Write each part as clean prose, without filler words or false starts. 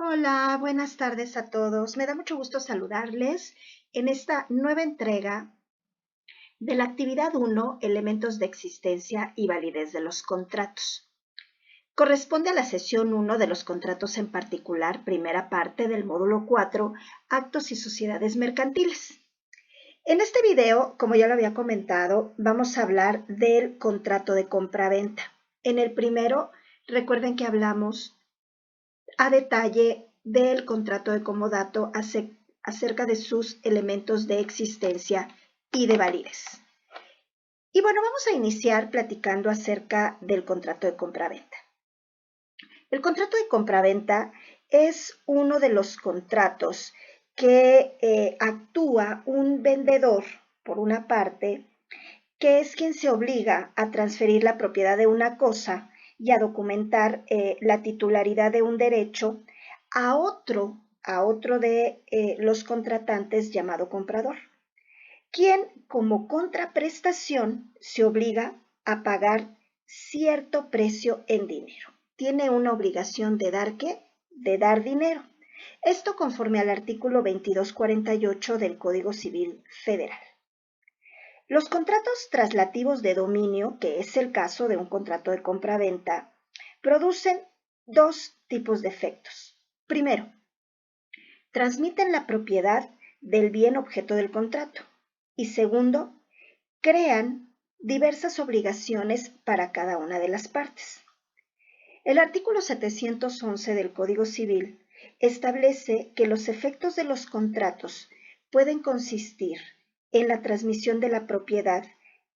Hola, buenas tardes a todos. Me da mucho gusto saludarles en esta nueva entrega de la actividad 1, elementos de existencia y validez de los contratos. Corresponde a la sesión 1 de los contratos en particular, primera parte del módulo 4, actos y sociedades mercantiles. En este video, como ya lo había comentado, vamos a hablar del contrato de compraventa. En el primero, recuerden que hablamos a detalle del contrato de comodato acerca de sus elementos de existencia y de validez. Y bueno, vamos a iniciar platicando acerca del contrato de compraventa. El contrato de compraventa es uno de los contratos que actúa un vendedor, por una parte, que es quien se obliga a transferir la propiedad de una cosa y a documentar la titularidad de un derecho a otro de los contratantes llamado comprador, quien como contraprestación se obliga a pagar cierto precio en dinero. Tiene una obligación de dar ¿qué? De dar dinero. Esto conforme al artículo 2248 del Código Civil Federal. Los contratos traslativos de dominio, que es el caso de un contrato de compraventa, producen dos tipos de efectos. Primero, transmiten la propiedad del bien objeto del contrato. Y segundo, crean diversas obligaciones para cada una de las partes. El artículo 711 del Código Civil establece que los efectos de los contratos pueden consistir en la transmisión de la propiedad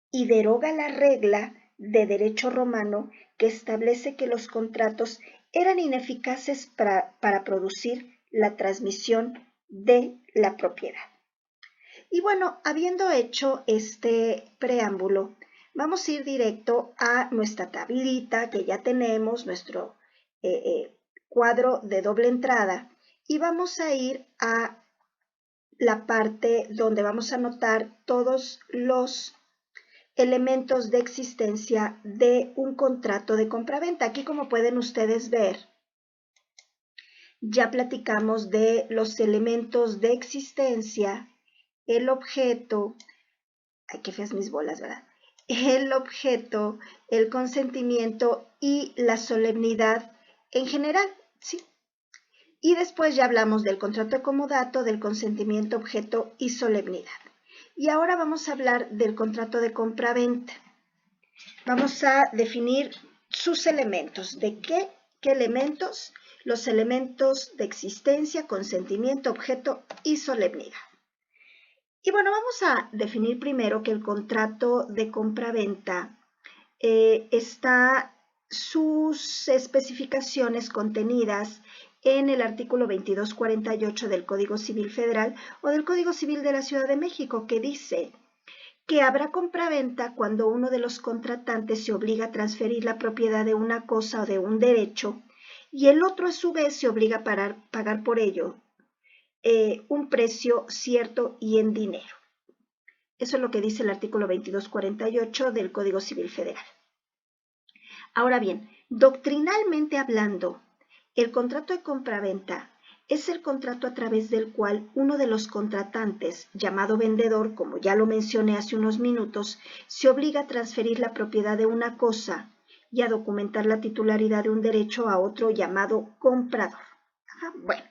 y deroga la regla de derecho romano que establece que los contratos eran ineficaces para producir la transmisión de la propiedad. Y bueno, habiendo hecho este preámbulo, vamos a ir directo a nuestra tablita que ya tenemos, nuestro cuadro de doble entrada, y vamos a ir a la parte donde vamos a anotar todos los elementos de existencia de un contrato de compraventa. Aquí, como pueden ustedes ver, ya platicamos de los elementos de existencia, el objeto, ay, qué feas mis bolas, ¿verdad? El objeto, el consentimiento y la solemnidad en general, ¿sí? Y después ya hablamos del contrato de comodato, del consentimiento, objeto y solemnidad. Y ahora vamos a hablar del contrato de compraventa. Vamos a definir sus elementos. ¿De qué elementos? Los elementos de existencia, consentimiento, objeto y solemnidad. Y bueno, vamos a definir primero que el contrato de compraventa está sus especificaciones contenidas en el artículo 2248 del Código Civil Federal o del Código Civil de la Ciudad de México, que dice que habrá compraventa cuando uno de los contratantes se obliga a transferir la propiedad de una cosa o de un derecho y el otro a su vez se obliga a pagar por ello un precio cierto y en dinero. Eso es lo que dice el artículo 2248 del Código Civil Federal. Ahora bien, doctrinalmente hablando, el contrato de compraventa es el contrato a través del cual uno de los contratantes, llamado vendedor, como ya lo mencioné hace unos minutos, se obliga a transferir la propiedad de una cosa y a documentar la titularidad de un derecho a otro llamado comprador. Bueno,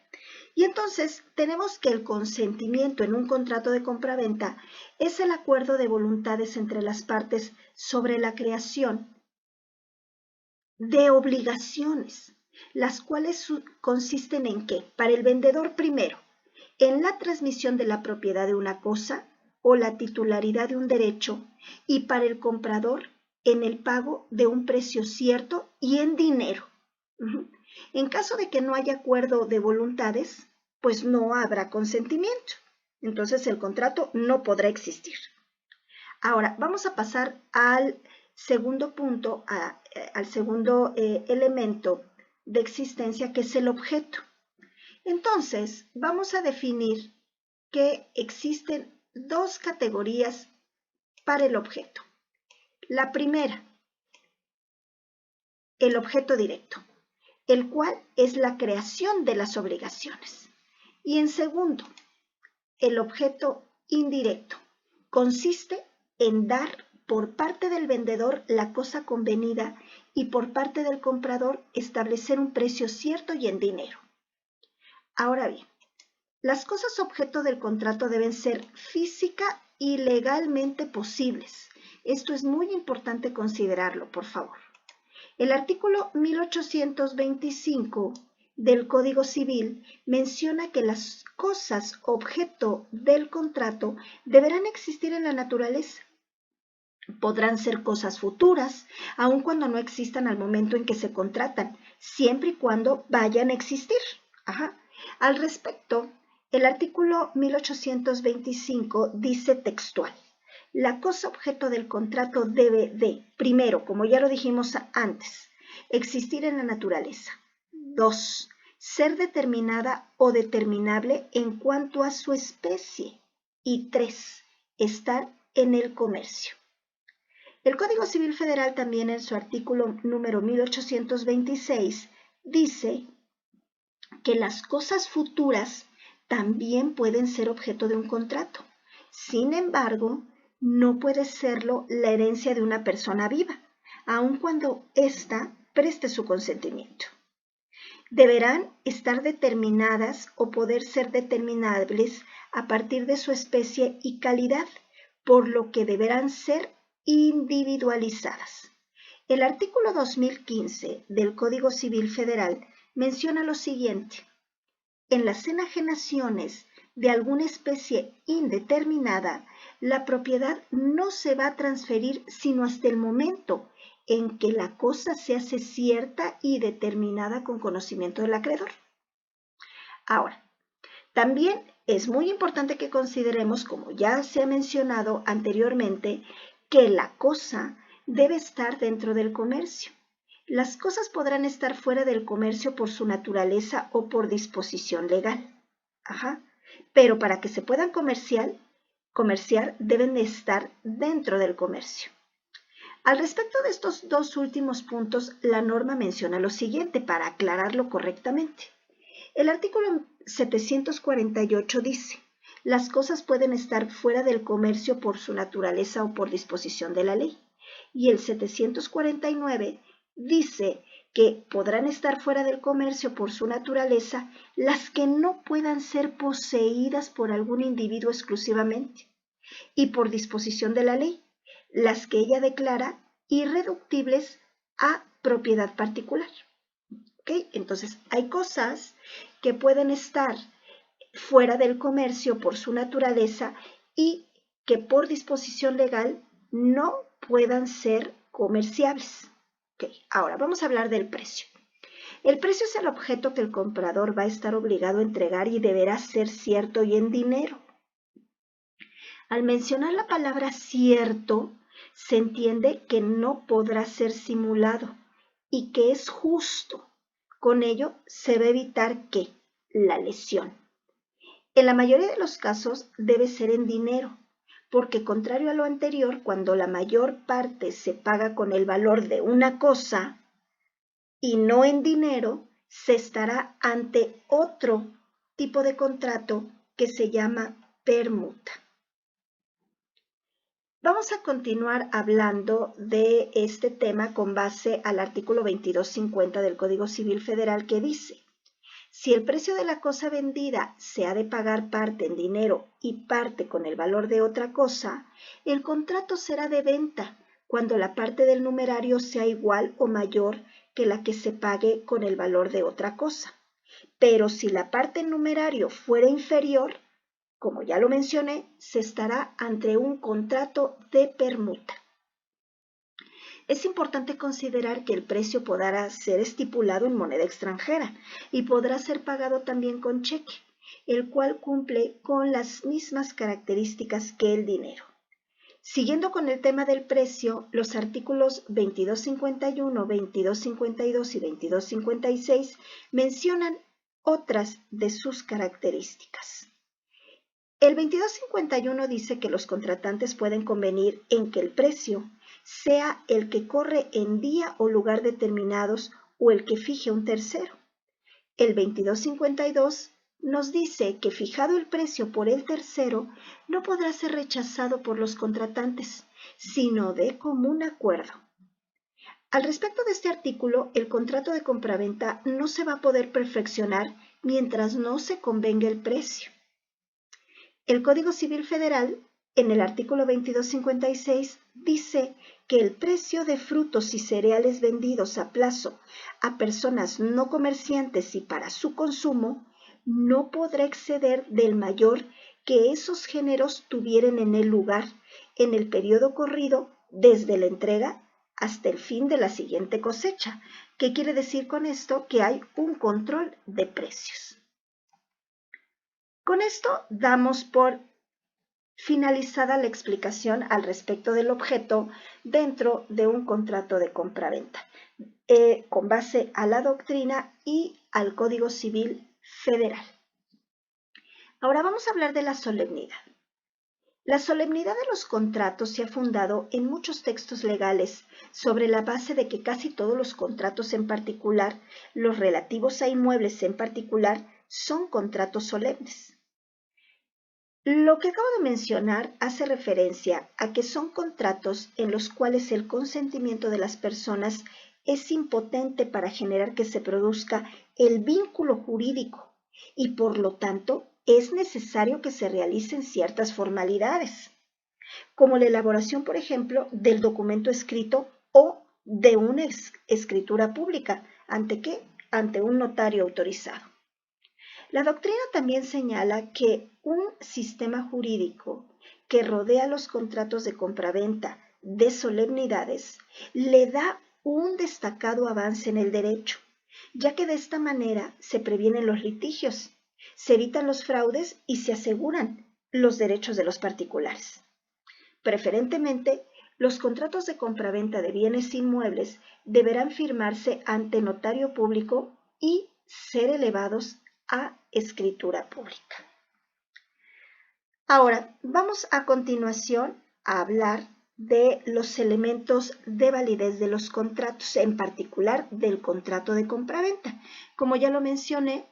y entonces tenemos que el consentimiento en un contrato de compraventa es el acuerdo de voluntades entre las partes sobre la creación de obligaciones, las cuales consisten en qué? Para el vendedor primero, en la transmisión de la propiedad de una cosa o la titularidad de un derecho, y para el comprador en el pago de un precio cierto y en dinero. En caso de que no haya acuerdo de voluntades, pues no habrá consentimiento. Entonces el contrato no podrá existir. Ahora, vamos a pasar al segundo punto, al segundo elemento de existencia, que es el objeto. Entonces, vamos a definir que existen dos categorías para el objeto. La primera, el objeto directo. el cual es la creación de las obligaciones. Y en segundo, el objeto indirecto consiste en dar por parte del vendedor la cosa convenida y por parte del comprador establecer un precio cierto y en dinero. Ahora bien, las cosas objeto del contrato deben ser física y legalmente posibles. Esto es muy importante considerarlo, por favor. El artículo 1825 del Código Civil menciona que las cosas objeto del contrato deberán existir en la naturaleza. Podrán ser cosas futuras, aun cuando no existan al momento en que se contratan, siempre y cuando vayan a existir. Al respecto, el artículo 1825 dice textual: la cosa objeto del contrato debe de, primero, como ya lo dijimos antes, existir en la naturaleza. 2. Ser determinada o determinable en cuanto a su especie. Y 3. Estar en el comercio. El Código Civil Federal también en su artículo número 1826 dice que las cosas futuras también pueden ser objeto de un contrato. Sin embargo, no puede serlo la herencia de una persona viva, aun cuando ésta preste su consentimiento. Deberán estar determinadas o poder ser determinables a partir de su especie y calidad, por lo que deberán ser individualizadas. El artículo 2015 del Código Civil Federal menciona lo siguiente: en las enajenaciones de alguna especie indeterminada, la propiedad no se va a transferir sino hasta el momento en que la cosa se hace cierta y determinada con conocimiento del acreedor. Ahora, también es muy importante que consideremos, como ya se ha mencionado anteriormente, que la cosa debe estar dentro del comercio. Las cosas podrán estar fuera del comercio por su naturaleza o por disposición legal. Pero para que se puedan comerciar deben de estar dentro del comercio. Al respecto de estos dos últimos puntos, la norma menciona lo siguiente para aclararlo correctamente. El artículo 748 dice: las cosas pueden estar fuera del comercio por su naturaleza o por disposición de la ley. Y el 749 dice que podrán estar fuera del comercio por su naturaleza las que no puedan ser poseídas por algún individuo exclusivamente, y por disposición de la ley, las que ella declara irreductibles a propiedad particular. Entonces, hay cosas que pueden estar fuera del comercio por su naturaleza y que por disposición legal no puedan ser comerciables. Ahora vamos a hablar del precio. El precio es el objeto que el comprador va a estar obligado a entregar y deberá ser cierto y en dinero. Al mencionar la palabra cierto, se entiende que no podrá ser simulado y que es justo. Con ello se va a evitar que la lesión. En la mayoría de los casos debe ser en dinero, porque contrario a lo anterior, cuando la mayor parte se paga con el valor de una cosa y no en dinero, se estará ante otro tipo de contrato que se llama permuta. Vamos a continuar hablando de este tema con base al artículo 2250 del Código Civil Federal, que dice: si el precio de la cosa vendida se ha de pagar parte en dinero y parte con el valor de otra cosa, el contrato será de venta cuando la parte del numerario sea igual o mayor que la que se pague con el valor de otra cosa. Pero si la parte en numerario fuera inferior, como ya lo mencioné, se estará ante un contrato de permuta. Es importante considerar que el precio podrá ser estipulado en moneda extranjera y podrá ser pagado también con cheque, el cual cumple con las mismas características que el dinero. Siguiendo con el tema del precio, los artículos 2251, 2252 y 2256 mencionan otras de sus características. El 2251 dice que los contratantes pueden convenir en que el precio sea el que corre en día o lugar determinados o el que fije un tercero. El 2252 nos dice que fijado el precio por el tercero, no podrá ser rechazado por los contratantes, sino de común acuerdo. Al respecto de este artículo, el contrato de compraventa no se va a poder perfeccionar mientras no se convenga el precio. El Código Civil Federal, en el artículo 2256, dice que el precio de frutos y cereales vendidos a plazo a personas no comerciantes y para su consumo no podrá exceder del mayor que esos géneros tuvieran en el lugar en el periodo corrido desde la entrega hasta el fin de la siguiente cosecha. ¿Qué quiere decir con esto? Que hay un control de precios. Con esto damos por finalizada la explicación al respecto del objeto dentro de un contrato de compraventa, con base a la doctrina y al Código Civil Federal. Ahora vamos a hablar de la solemnidad. La solemnidad de los contratos se ha fundado en muchos textos legales sobre la base de que casi todos los contratos en particular, los relativos a inmuebles en particular, son contratos solemnes. Lo que acabo de mencionar hace referencia a que son contratos en los cuales el consentimiento de las personas es impotente para generar que se produzca el vínculo jurídico y por lo tanto es necesario que se realicen ciertas formalidades, como la elaboración, por ejemplo, del documento escrito o de una escritura pública. ¿Ante qué? Ante un notario autorizado. La doctrina también señala que un sistema jurídico que rodea los contratos de compraventa de solemnidades le da un destacado avance en el derecho, ya que de esta manera se previenen los litigios, se evitan los fraudes y se aseguran los derechos de los particulares. Preferentemente, los contratos de compraventa de bienes inmuebles deberán firmarse ante notario público y ser elevados a escritura pública. Ahora, vamos a continuación a hablar de los elementos de validez de los contratos, en particular del contrato de compraventa. Como ya lo mencioné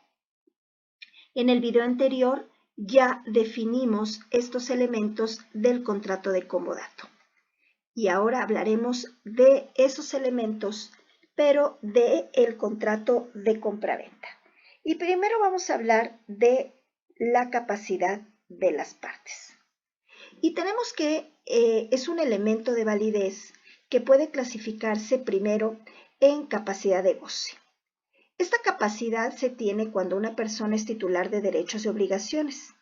en el video anterior, ya definimos estos elementos del contrato de comodato. Y ahora hablaremos de esos elementos, pero del contrato de compraventa. Y primero vamos a hablar de la capacidad de las partes. Y tenemos que es un elemento de validez que puede clasificarse primero en capacidad de goce. Esta capacidad se tiene cuando una persona es titular de derechos y obligaciones.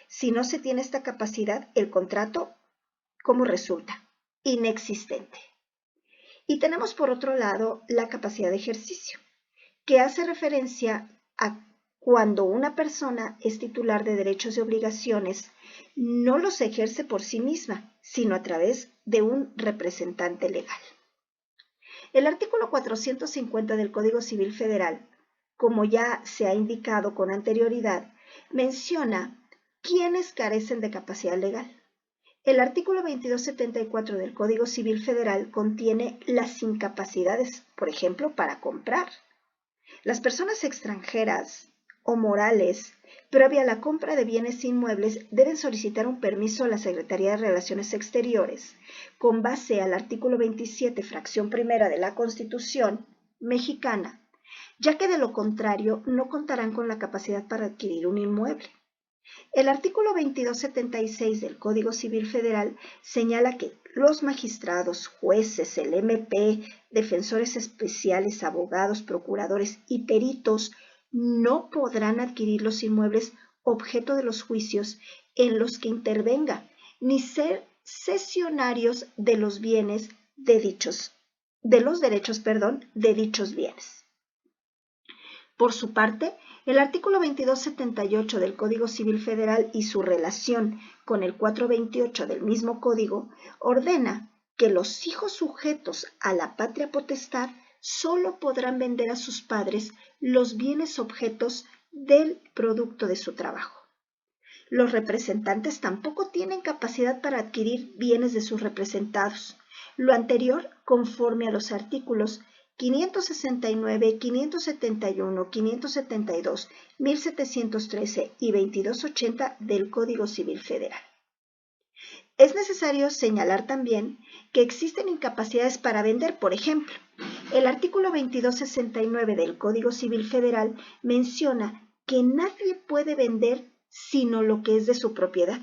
Si no se tiene esta capacidad, el contrato, ¿cómo resulta? Inexistente. Y tenemos por otro lado la capacidad de ejercicio, que hace referencia a cuando una persona es titular de derechos y obligaciones, no los ejerce por sí misma, sino a través de un representante legal. El artículo 450 del Código Civil Federal, como ya se ha indicado con anterioridad, menciona quiénes carecen de capacidad legal. El artículo 2274 del Código Civil Federal contiene las incapacidades, por ejemplo, para comprar. Las personas extranjeras o morales, previa a la compra de bienes inmuebles, deben solicitar un permiso a la Secretaría de Relaciones Exteriores con base al artículo 27, fracción primera de la Constitución mexicana, ya que de lo contrario no contarán con la capacidad para adquirir un inmueble. El artículo 2276 del Código Civil Federal señala que los magistrados, jueces, el MP, defensores especiales, abogados, procuradores y peritos no podrán adquirir los inmuebles objeto de los juicios en los que intervenga, ni ser cesionarios de los bienes de dichos bienes. Por su parte, el artículo 2278 del Código Civil Federal y su relación con el 428 del mismo código ordena que los hijos sujetos a la patria potestad solo podrán vender a sus padres los bienes objetos del producto de su trabajo. Los representantes tampoco tienen capacidad para adquirir bienes de sus representados. Lo anterior conforme a los artículos 569, 571, 572, 1713 y 2280 del Código Civil Federal. Es necesario señalar también que existen incapacidades para vender. Por ejemplo, el artículo 2269 del Código Civil Federal menciona que nadie puede vender sino lo que es de su propiedad.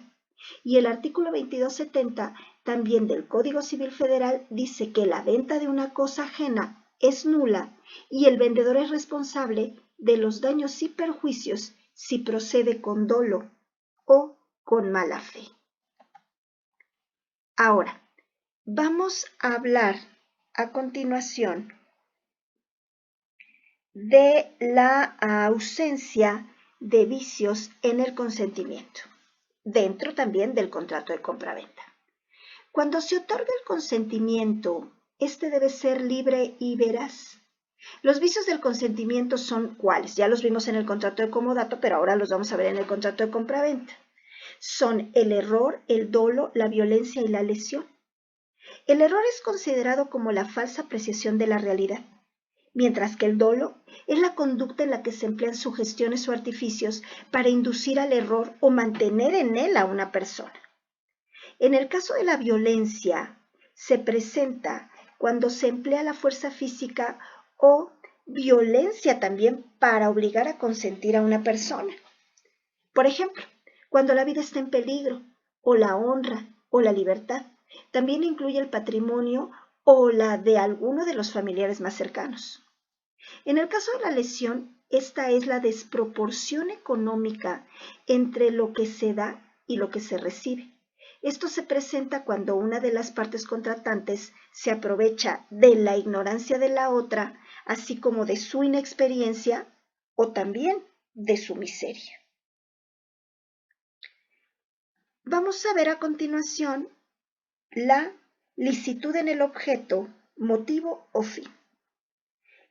Y el artículo 2270 también del Código Civil Federal dice que la venta de una cosa ajena es nula y el vendedor es responsable de los daños y perjuicios si procede con dolo o con mala fe. Ahora, vamos a hablar a continuación de la ausencia de vicios en el consentimiento, dentro también del contrato de compraventa. Cuando se otorga el consentimiento, este debe ser libre y veraz. Los vicios del consentimiento son ¿cuáles? Ya los vimos en el contrato de comodato, pero ahora los vamos a ver en el contrato de compraventa. Son el error, el dolo, la violencia y la lesión. El error es considerado como la falsa apreciación de la realidad, mientras que el dolo es la conducta en la que se emplean sugestiones o artificios para inducir al error o mantener en él a una persona. En el caso de la violencia, se presenta cuando se emplea la fuerza física o violencia también para obligar a consentir a una persona. Por ejemplo, cuando la vida está en peligro, o la honra, o la libertad. También incluye el patrimonio o la de alguno de los familiares más cercanos. En el caso de la lesión, esta es la desproporción económica entre lo que se da y lo que se recibe. Esto se presenta cuando una de las partes contratantes se aprovecha de la ignorancia de la otra, así como de su inexperiencia o también de su miseria. Vamos a ver a continuación la licitud en el objeto, motivo o fin.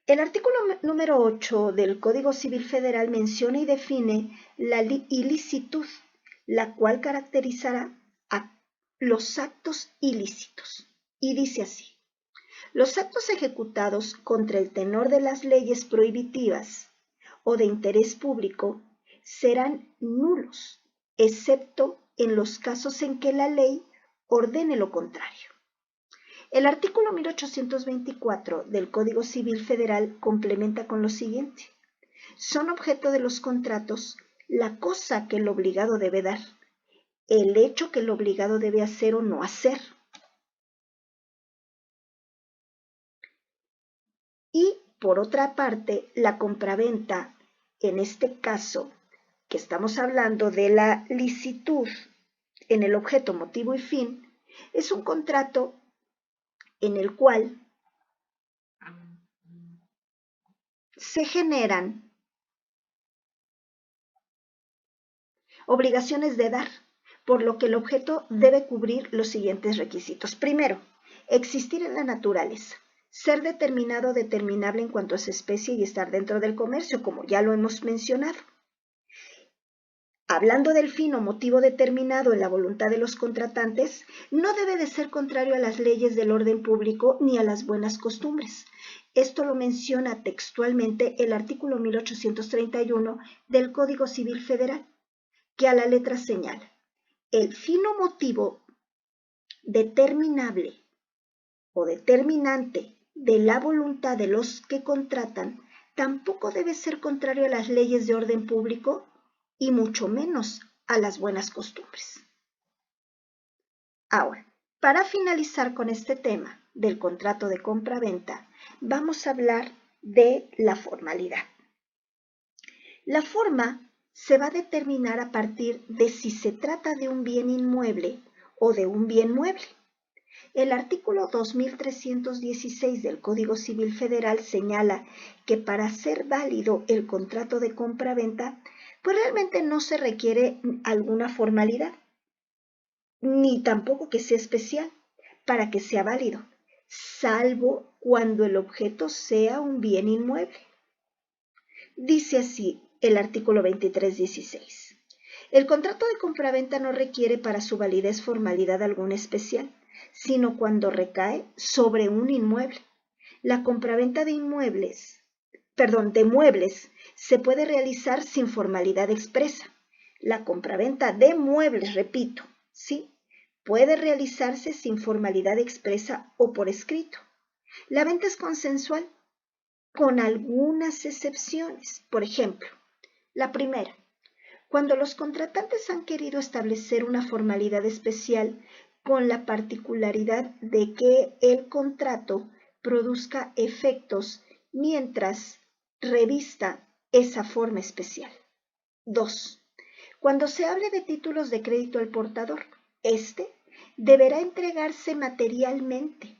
El artículo número 8 del Código Civil Federal menciona y define la ilicitud, la cual caracterizará a los actos ilícitos. Y dice así: los actos ejecutados contra el tenor de las leyes prohibitivas o de interés público serán nulos, excepto en los casos en que la ley ordene lo contrario. El artículo 1824 del Código Civil Federal complementa con lo siguiente: son objeto de los contratos la cosa que el obligado debe dar, el hecho que el obligado debe hacer o no hacer. Y, por otra parte, la compraventa, en este caso, que estamos hablando de la licitud en el objeto, motivo y fin, es un contrato en el cual se generan obligaciones de dar, por lo que el objeto debe cubrir los siguientes requisitos. Primero, existir en la naturaleza, ser determinado o determinable en cuanto a su especie y estar dentro del comercio, como ya lo hemos mencionado. Hablando del fin o motivo determinado en la voluntad de los contratantes, no debe de ser contrario a las leyes del orden público ni a las buenas costumbres. Esto lo menciona textualmente el artículo 1831 del Código Civil Federal, que a la letra señala: el fin o motivo determinable o determinante de la voluntad de los que contratan tampoco debe ser contrario a las leyes de orden público y mucho menos a las buenas costumbres. Ahora, para finalizar con este tema del contrato de compra-venta, vamos a hablar de la formalidad. La forma se va a determinar a partir de si se trata de un bien inmueble o de un bien mueble. El artículo 2316 del Código Civil Federal señala que para ser válido el contrato de compra-venta, pues realmente no se requiere alguna formalidad, ni tampoco que sea especial para que sea válido, salvo cuando el objeto sea un bien inmueble. Dice así el artículo 2316. El contrato de compraventa no requiere para su validez formalidad alguna especial, sino cuando recae sobre un inmueble. La compraventa de muebles se puede realizar sin formalidad expresa. La compraventa de muebles, repito, ¿sí? Puede realizarse sin formalidad expresa o por escrito. La venta es consensual con algunas excepciones. Por ejemplo, la primera, cuando los contratantes han querido establecer una formalidad especial con la particularidad de que el contrato produzca efectos mientras revista esa forma especial. 2. Cuando se hable de títulos de crédito al portador, este deberá entregarse materialmente.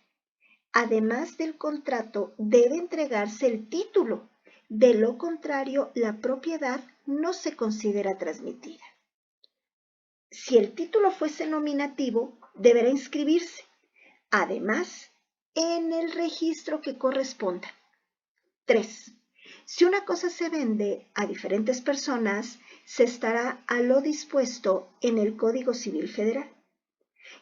Además del contrato, debe entregarse el título. De lo contrario, la propiedad no se considera transmitida. Si el título fuese nominativo, deberá inscribirse, además, en el registro que corresponda. 3. Si una cosa se vende a diferentes personas, se estará a lo dispuesto en el Código Civil Federal.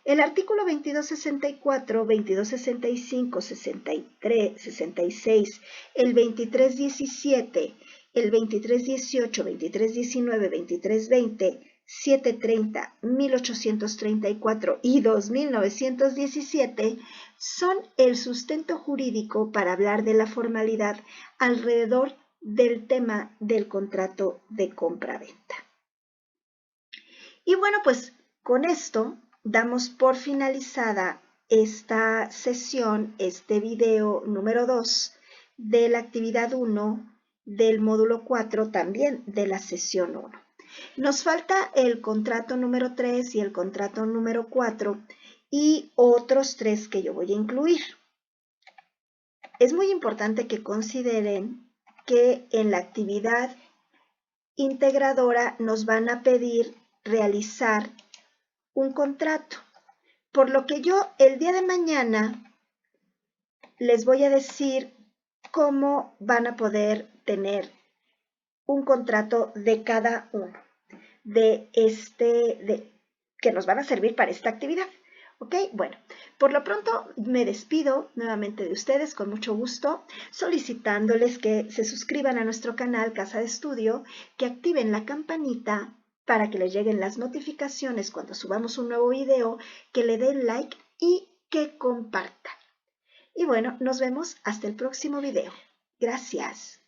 El artículo 2264, 2265, 63, 66, el 2317, el 2318, 2319, 2320, 730, 1834 y 2917 son el sustento jurídico para hablar de la formalidad alrededor del tema del contrato de compra-venta. Y bueno, pues con esto damos por finalizada esta sesión, este video número 2 de la actividad 1 del módulo 4, también de la sesión 1. Nos falta el contrato número 3 y el contrato número 4 y otros 3 que yo voy a incluir. Es muy importante que consideren que en la actividad integradora nos van a pedir realizar un contrato, por lo que yo el día de mañana les voy a decir cómo van a poder tener un contrato de cada uno que nos van a servir para esta actividad. ¿Ok? Bueno, por lo pronto me despido nuevamente de ustedes con mucho gusto, solicitándoles que se suscriban a nuestro canal Casa de Estudio, que activen la campanita para que les lleguen las notificaciones cuando subamos un nuevo video, que le den like y que compartan. Y bueno, nos vemos hasta el próximo video. Gracias.